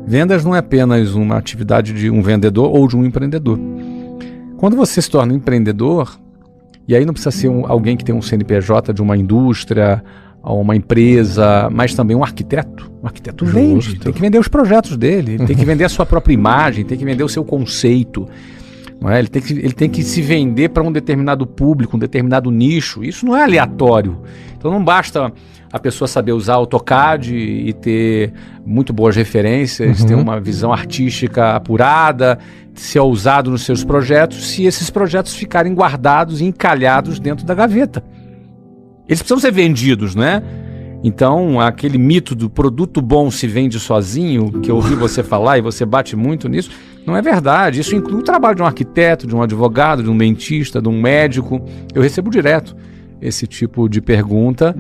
Vendas não é apenas uma atividade de um vendedor ou de um empreendedor. Quando você se torna empreendedor, e aí não precisa ser alguém que tem um CNPJ de uma indústria ou uma empresa, mas também um arquiteto. Um arquiteto vende, tem que vender os projetos dele, ele tem que vender a sua própria imagem, tem que vender o seu conceito. Não é? Ele tem que se vender para um determinado público, um determinado nicho. Isso não é aleatório. Então não basta a pessoa saber usar AutoCAD e ter muito boas referências, ter uma visão artística apurada, ser ousado nos seus projetos, se esses projetos ficarem guardados e encalhados dentro da gaveta. Eles precisam ser vendidos, né? Então, aquele mito do produto bom se vende sozinho, que eu ouvi você falar e você bate muito nisso, não é verdade. Isso inclui o trabalho de um arquiteto, de um advogado, de um dentista, de um médico. Eu recebo direto esse tipo de pergunta.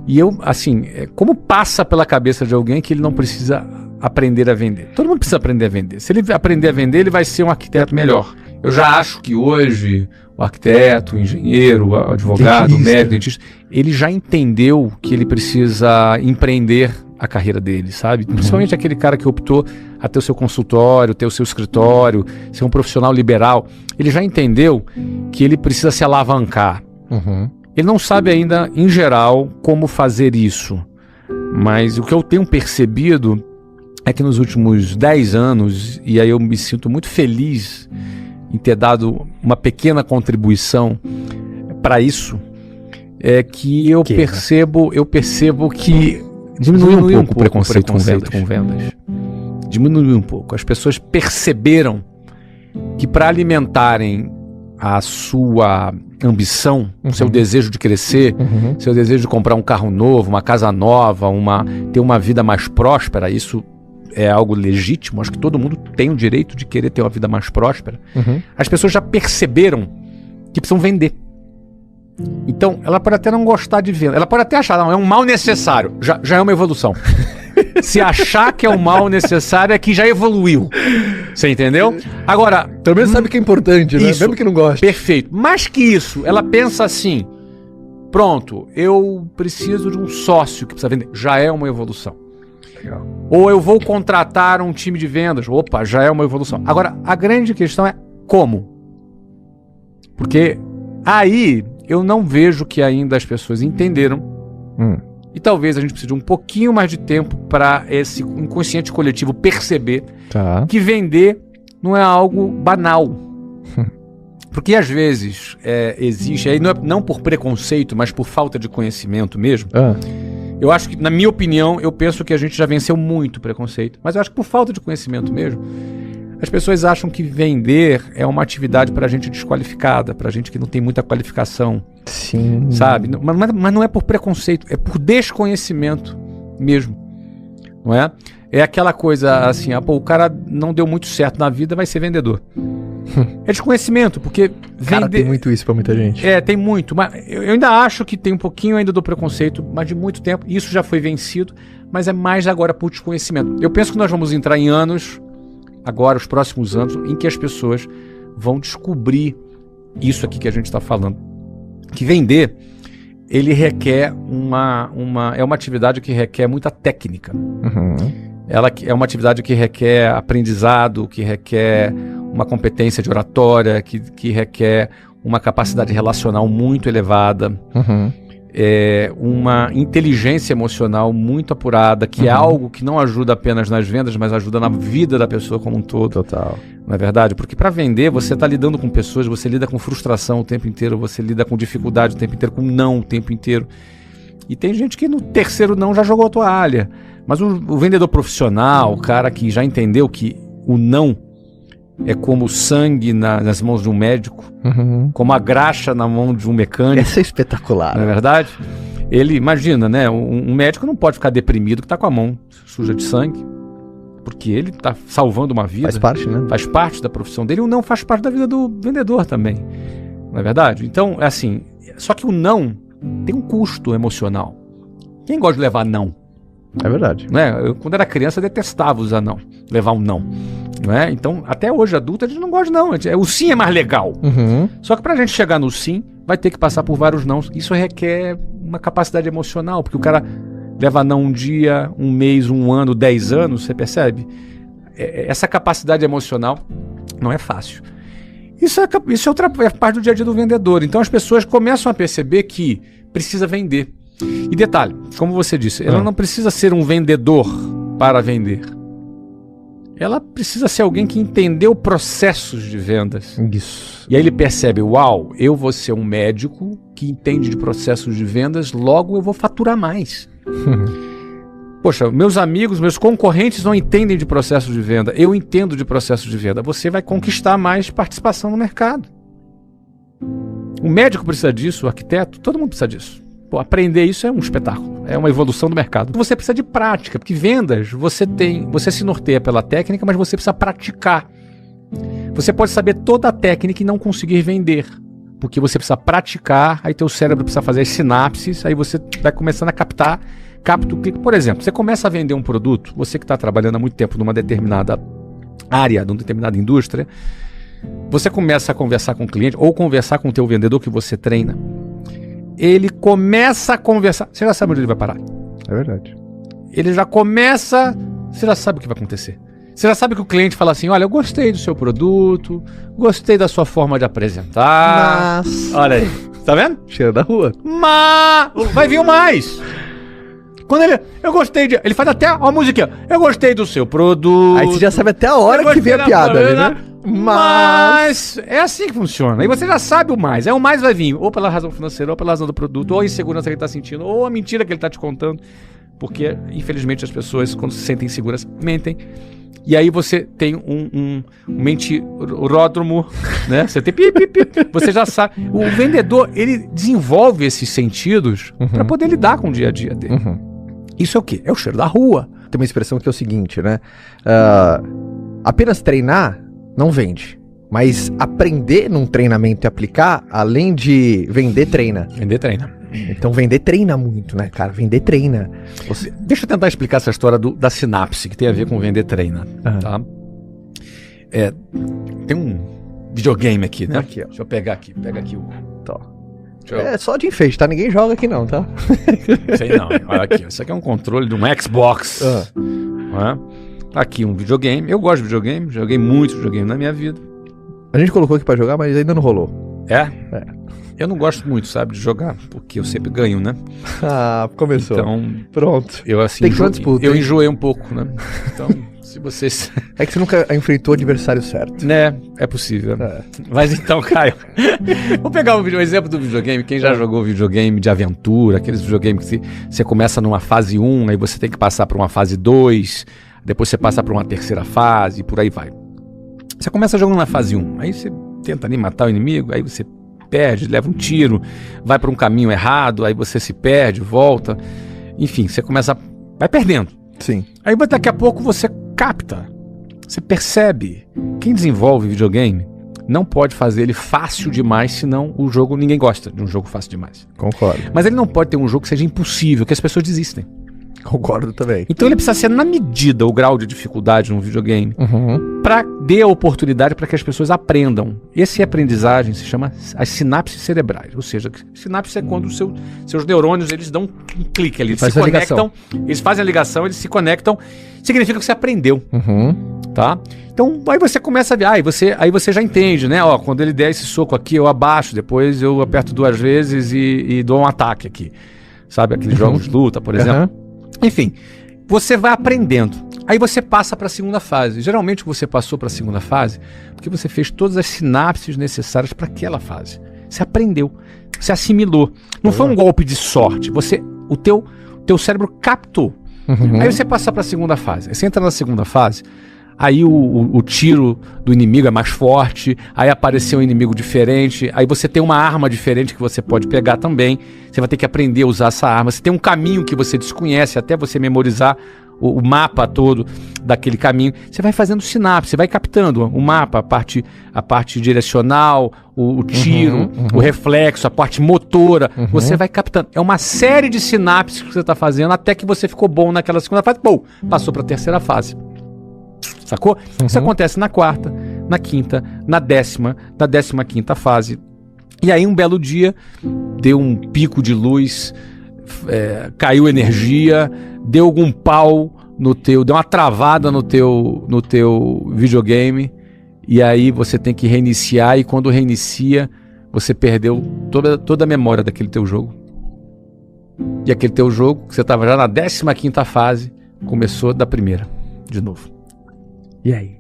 E eu, assim, como passa pela cabeça de alguém que ele não precisa aprender a vender? Todo mundo precisa aprender a vender. Se ele aprender a vender, ele vai ser um arquiteto melhor. Eu já acho que hoje o arquiteto, o engenheiro, o advogado, o médico, o dentista, ele já entendeu que ele precisa empreender a carreira dele, sabe? Principalmente aquele cara que optou a ter o seu consultório, ter o seu escritório, ser um profissional liberal. Ele já entendeu que ele precisa se alavancar. Ele não sabe ainda, em geral, como fazer isso. Mas o que eu tenho percebido é que nos últimos 10 anos, e aí eu me sinto muito feliz em ter dado uma pequena contribuição para isso, é que eu percebo que diminuiu um pouco o preconceito com vendas. Diminuiu um pouco. As pessoas perceberam que para alimentarem a sua ambição, o seu desejo de crescer, seu desejo de comprar um carro novo, uma casa nova, ter uma vida mais próspera, isso é algo legítimo, acho que todo mundo tem o direito de querer ter uma vida mais próspera. As pessoas já perceberam que precisam vender. Então, ela pode até não gostar de venda, ela pode até achar, não, é um mal necessário, já é uma evolução. Se achar que é um mal necessário é que já evoluiu. Você entendeu? Agora, pelo menos sabe que é importante, né? Isso, mesmo que não goste. Perfeito. Mais que isso, ela pensa assim, pronto, eu preciso de um sócio que precisa vender. Já é uma evolução. Legal. Ou eu vou contratar um time de vendas. Opa, já é uma evolução. Agora, a grande questão é como? Porque aí eu não vejo que ainda as pessoas entenderam. E talvez a gente precise de um pouquinho mais de tempo para esse inconsciente coletivo perceber que vender não é algo banal. Porque às vezes existe, aí não por preconceito, mas por falta de conhecimento mesmo. Eu acho que, na minha opinião, eu penso que a gente já venceu muito preconceito. Mas eu acho que por falta de conhecimento mesmo, as pessoas acham que vender é uma atividade para gente desqualificada, para gente que não tem muita qualificação. Sim. Sabe? Mas não é por preconceito, é por desconhecimento mesmo. Não é? É aquela coisa assim, o cara não deu muito certo na vida, vai ser vendedor. É desconhecimento, porque Cara, tem muito isso pra muita gente. Tem muito, mas eu ainda acho que tem um pouquinho ainda do preconceito, mas de muito tempo, isso já foi vencido, mas é mais agora por desconhecimento. Eu penso que nós vamos entrar em anos, agora, os próximos anos, em que as pessoas vão descobrir isso aqui que a gente está falando. Que vender, ele requer é uma atividade que requer muita técnica. Ela é uma atividade que requer aprendizado, que requer uma competência de oratória, que requer uma capacidade relacional muito elevada, uma inteligência emocional muito apurada, que é algo que não ajuda apenas nas vendas, mas ajuda na vida da pessoa como um todo. Total. Não é verdade? Porque para vender, você está lidando com pessoas, você lida com frustração o tempo inteiro, você lida com dificuldade o tempo inteiro, com não o tempo inteiro. E tem gente que no terceiro não já jogou a toalha. Mas o vendedor profissional, o cara que já entendeu que o não é como sangue nas mãos de um médico, como a graxa na mão de um mecânico. Essa é espetacular. Não é verdade? Ele, imagina, né? Um médico não pode ficar deprimido que está com a mão suja de sangue, porque ele está salvando uma vida. Faz parte, né? Faz parte da profissão dele. E o não faz parte da vida do vendedor também. Não é verdade? Então, é assim, só que o não tem um custo emocional. Quem gosta de levar não? É verdade. Né? Eu, quando era criança, eu detestava usar não, levar um não. Né? Então, até hoje, adulto, a gente não gosta de não. O sim é mais legal. Só que pra gente chegar no sim, vai ter que passar por vários nãos. Isso requer uma capacidade emocional, porque o cara leva não um dia, um mês, um ano, 10 anos, você percebe? Essa capacidade emocional não é fácil. Isso é outra parte do dia a dia do vendedor. Então as pessoas começam a perceber que precisa vender. E detalhe, como você disse, ela não precisa ser um vendedor para vender. Ela precisa ser alguém que entendeu processos de vendas. Isso. E aí ele percebe, uau, eu vou ser um médico que entende de processos de vendas, logo eu vou faturar mais. Poxa, meus amigos, meus concorrentes não entendem de processos de venda. Eu entendo de processos de venda. Você vai conquistar mais participação no mercado. O médico precisa disso, o arquiteto, todo mundo precisa disso. Pô, aprender isso é um espetáculo, é uma evolução do mercado. Você precisa de prática, porque vendas, você se norteia pela técnica, mas você precisa praticar. Você pode saber toda a técnica e não conseguir vender, porque você precisa praticar, aí teu cérebro precisa fazer as sinapses, aí você vai começando a capta o clique. Por exemplo, você começa a vender um produto, você que está trabalhando há muito tempo numa determinada área, numa determinada indústria, você começa a conversar com o cliente ou conversar com o teu vendedor que você treina. Ele começa a conversar, você já sabe onde ele vai parar. É verdade. Ele já começa, você já sabe o que vai acontecer. Você já sabe que o cliente fala assim, olha, eu gostei do seu produto, gostei da sua forma de apresentar. Mas... Olha aí, tá vendo? Cheiro da rua. Mas vai vir o mais. Quando eu gostei de... Ele faz até a musiquinha. Eu gostei do seu produto. Aí você já sabe até a hora que vem a piada ali, né? Mas é assim que funciona. Aí você já sabe o mais. Aí o mais vai vir ou pela razão financeira, ou pela razão do produto, ou a insegurança que ele está sentindo, ou a mentira que ele está te contando. Porque, infelizmente, as pessoas, quando se sentem inseguras, mentem. E aí você tem um mentiródromo, né? Você tem você já sabe. O vendedor, ele desenvolve esses sentidos para poder lidar com o dia a dia dele. Isso é o quê? É o cheiro da rua. Tem uma expressão que é o seguinte, né? Apenas treinar não vende. Mas aprender num treinamento e aplicar, além de vender, treina. Vender treina. Então vender treina muito, né, cara? Vender treina. Deixa eu tentar explicar essa história da sinapse, que tem a ver com vender treina. Tá? Tem um videogame aqui, né? Aqui, ó. Deixa eu pegar aqui. Pega aqui o... Tá. É só de enfeite, tá? Ninguém joga aqui não, tá? Sei não. Olha aqui. Isso aqui é um controle de um Xbox. Aqui um videogame. Eu gosto de videogame. Joguei muito videogame na minha vida. A gente colocou aqui pra jogar, mas ainda não rolou. É? Eu não gosto muito, sabe, de jogar, porque eu sempre ganho, né? Começou. Então, pronto. Eu assim, eu enjoei um pouco, né? Então, se vocês... É que você nunca enfrentou o adversário certo. Né? É possível. Mas então, Caio, vou pegar um exemplo do videogame. Quem já jogou videogame de aventura, aqueles videogames que você começa numa fase 1, aí você tem que passar para uma fase 2, depois você passa para uma terceira fase, e por aí vai. Você começa jogando na fase 1, aí você tenta ali matar o inimigo, aí você perde, leva um tiro, vai para um caminho errado, aí você se perde, volta, enfim, você vai perdendo. Sim. Aí daqui a pouco você capta, você percebe. Quem desenvolve videogame não pode fazer ele fácil demais, senão o jogo, ninguém gosta de um jogo fácil demais. Concordo. Mas ele não pode ter um jogo que seja impossível, que as pessoas desistem. Concordo também. Então ele precisa ser na medida o grau de dificuldade num videogame para dar a oportunidade para que as pessoas aprendam. Essa aprendizagem se chama as sinapses cerebrais. Ou seja, sinapse é quando seus neurônios eles dão um clique ali, eles se conectam, eles fazem a ligação, eles se conectam, significa que você aprendeu. Tá? Então aí você começa a ver, aí você já entende, né? Ó, quando ele der esse soco aqui, eu abaixo, depois eu aperto 2 vezes e dou um ataque aqui. Sabe, aqueles jogos de luta, por exemplo. Enfim, você vai aprendendo. Aí você passa para a segunda fase. Geralmente você passou para a segunda fase porque você fez todas as sinapses necessárias para aquela fase. Você aprendeu, você assimilou. Não foi um golpe de sorte. O teu cérebro captou. Aí você passa para a segunda fase. Aí você entra na segunda fase. Aí o tiro do inimigo é mais forte, aí apareceu um inimigo diferente, aí você tem uma arma diferente que você pode pegar também, você vai ter que aprender a usar essa arma, você tem um caminho que você desconhece, até você memorizar o mapa todo daquele caminho, você vai fazendo sinapse, você vai captando o mapa, a parte direcional, o tiro, o reflexo, a parte motora, você vai captando. É uma série de sinapses que você está fazendo até que você ficou bom naquela segunda fase, passou para a terceira fase. Sacou? Isso acontece na quarta, na quinta, na 15ª fase. E aí um belo dia, deu um pico de luz, caiu energia, deu algum pau deu uma travada no teu videogame, e aí você tem que reiniciar, e quando reinicia, você perdeu toda a memória daquele teu jogo. E aquele teu jogo, que você estava já na 15ª fase, começou da primeira, de novo. E aí?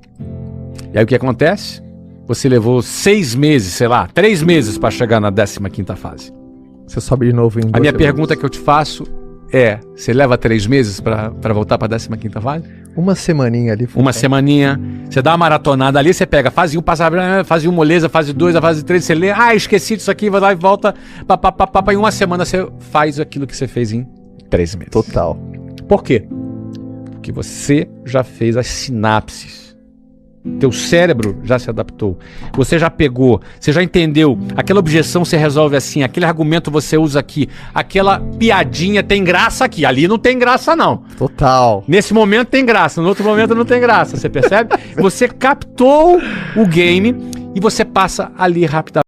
E aí o que acontece? Você levou 6 meses, 3 meses para chegar na 15ª fase. Você sobe de novo em A minha pergunta que eu te faço é, você leva 3 meses para voltar para a 15ª fase? Uma semaninha ali. Uma semaninha, você dá uma maratonada ali, você pega fase 1, passa fase 1 moleza, fase 2, a fase 3, você lê, esqueci disso aqui, vai lá e volta, em uma semana você faz aquilo que você fez em 3 meses. Total. Por quê? Porque você já fez as sinapses. Teu cérebro já se adaptou. Você já pegou, você já entendeu. Aquela objeção você resolve assim, aquele argumento você usa aqui, aquela piadinha tem graça aqui, ali não tem graça não. Total. Nesse momento tem graça, no outro momento não tem graça, você percebe? Você captou o game e você passa ali rapidamente